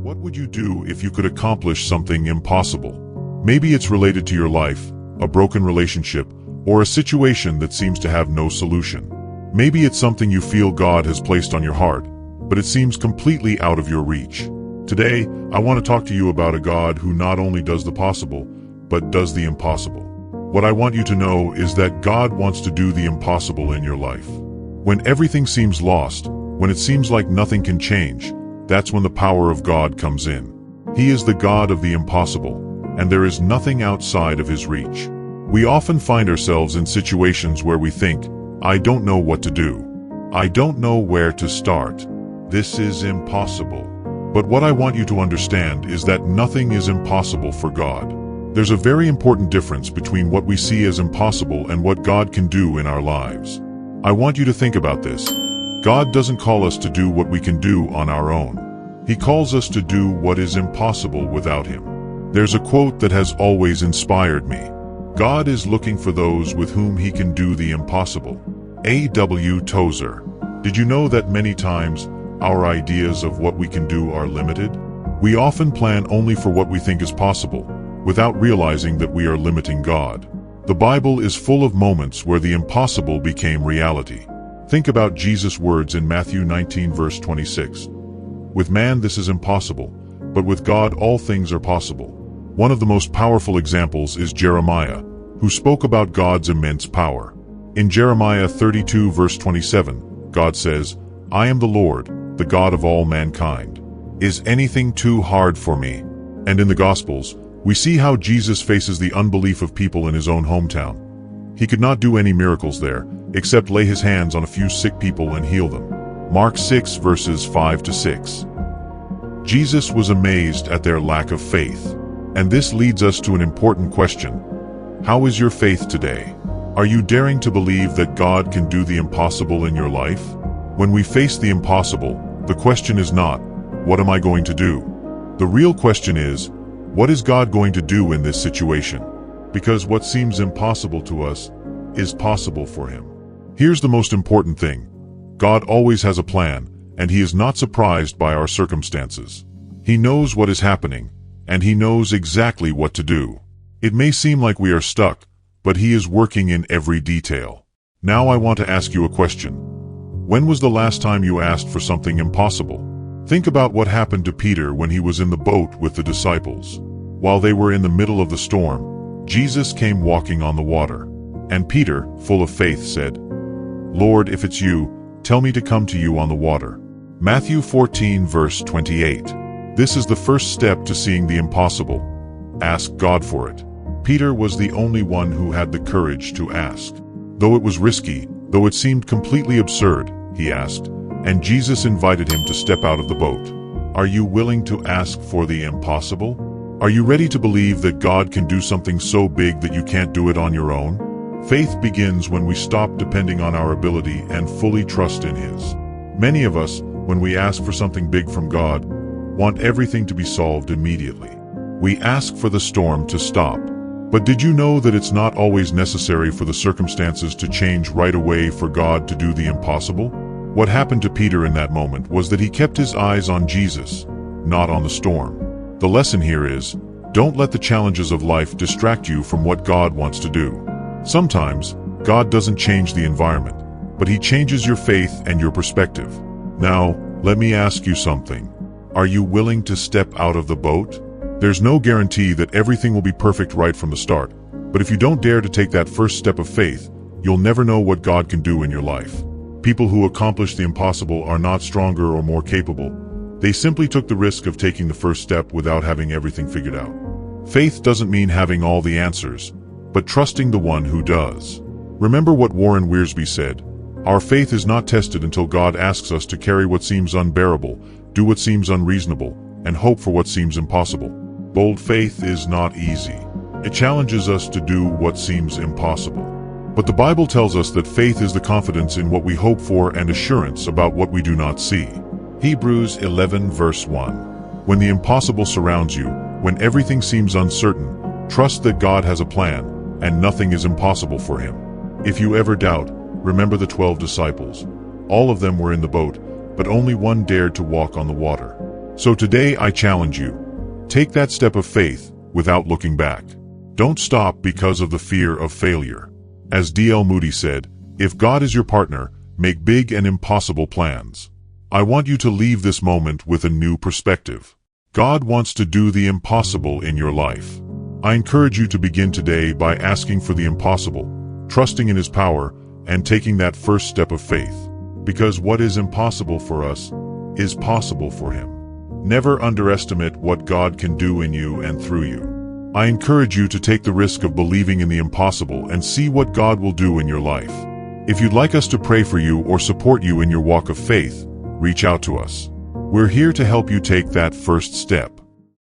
What would you do if you could accomplish something impossible? Maybe it's related to your life, a broken relationship, or a situation that seems to have no solution. Maybe it's something you feel God has placed on your heart, but it seems completely out of your reach. Today, I want to talk to you about a God who not only does the possible, but does the impossible. What I want you to know is that God wants to do the impossible in your life. When everything seems lost, when it seems like nothing can change, that's when the power of God comes in. He is the God of the impossible, and there is nothing outside of his reach. We often find ourselves in situations where we think, I don't know what to do. I don't know where to start. This is impossible. But what I want you to understand is that nothing is impossible for God. There's a very important difference between what we see as impossible and what God can do in our lives. I want you to think about this. God doesn't call us to do what we can do on our own. He calls us to do what is impossible without him. There's a quote that has always inspired me. God is looking for those with whom he can do the impossible. A.W. Tozer. Did you know that many times our ideas of what we can do are limited? We often plan only for what we think is possible, without realizing that we are limiting God. The Bible is full of moments where the impossible became reality. Think about Jesus' words in Matthew 19 verse 26. With man this is impossible, but with God all things are possible. One of the most powerful examples is Jeremiah, who spoke about God's immense power. In Jeremiah 32 verse 27, God says, I am the Lord, the God of all mankind. Is anything too hard for me? And in the Gospels, we see how Jesus faces the unbelief of people in his own hometown. He could not do any miracles there, except lay his hands on a few sick people and heal them. Mark 6 verses 5 to 6. Jesus was amazed at their lack of faith. And this leads us to an important question. How is your faith today? Are you daring to believe that God can do the impossible in your life? When we face the impossible, the question is not, what am I going to do? The real question is, what is God going to do in this situation? Because what seems impossible to us is possible for him. Here's the most important thing. God always has a plan, and he is not surprised by our circumstances. He knows what is happening, and he knows exactly what to do. It may seem like we are stuck, but he is working in every detail. Now I want to ask you a question. When was the last time you asked for something impossible? Think about what happened to Peter when he was in the boat with the disciples. While they were in the middle of the storm, Jesus came walking on the water. And Peter, full of faith, said, Lord, if it's you, tell me to come to you on the water. Matthew 14 verse 28. This is the first step to seeing the impossible. Ask God for it. Peter was the only one who had the courage to ask. Though it was risky, though it seemed completely absurd, he asked, and Jesus invited him to step out of the boat. Are you willing to ask for the impossible? Are you ready to believe that God can do something so big that you can't do it on your own? Faith begins when we stop depending on our ability and fully trust in his. Many of us, when we ask for something big from God, want everything to be solved immediately. We ask for the storm to stop. But did you know that it's not always necessary for the circumstances to change right away for God to do the impossible? What happened to Peter in that moment was that he kept his eyes on Jesus, not on the storm. The lesson here is, don't let the challenges of life distract you from what God wants to do. Sometimes, God doesn't change the environment, but he changes your faith and your perspective. Now, let me ask you something. Are you willing to step out of the boat? There's no guarantee that everything will be perfect right from the start, but if you don't dare to take that first step of faith, you'll never know what God can do in your life. People who accomplish the impossible are not stronger or more capable. They simply took the risk of taking the first step without having everything figured out. Faith doesn't mean having all the answers, but trusting the one who does. Remember what Warren Wiersbe said, our faith is not tested until God asks us to carry what seems unbearable, do what seems unreasonable, and hope for what seems impossible. Bold faith is not easy. It challenges us to do what seems impossible. But the Bible tells us that faith is the confidence in what we hope for and assurance about what we do not see. Hebrews 11 verse 1. When the impossible surrounds you, when everything seems uncertain, trust that God has a plan, and nothing is impossible for him. If you ever doubt, remember the 12 disciples. All of them were in the boat, but only one dared to walk on the water. So today I challenge you. Take that step of faith without looking back. Don't stop because of the fear of failure. As D.L. Moody said, if God is your partner, make big and impossible plans. I want you to leave this moment with a new perspective. God wants to do the impossible in your life. I encourage you to begin today by asking for the impossible, trusting in His power, and taking that first step of faith. Because what is impossible for us is possible for Him. Never underestimate what God can do in you and through you. I encourage you to take the risk of believing in the impossible and see what God will do in your life. If you'd like us to pray for you or support you in your walk of faith, reach out to us. We're here to help you take that first step.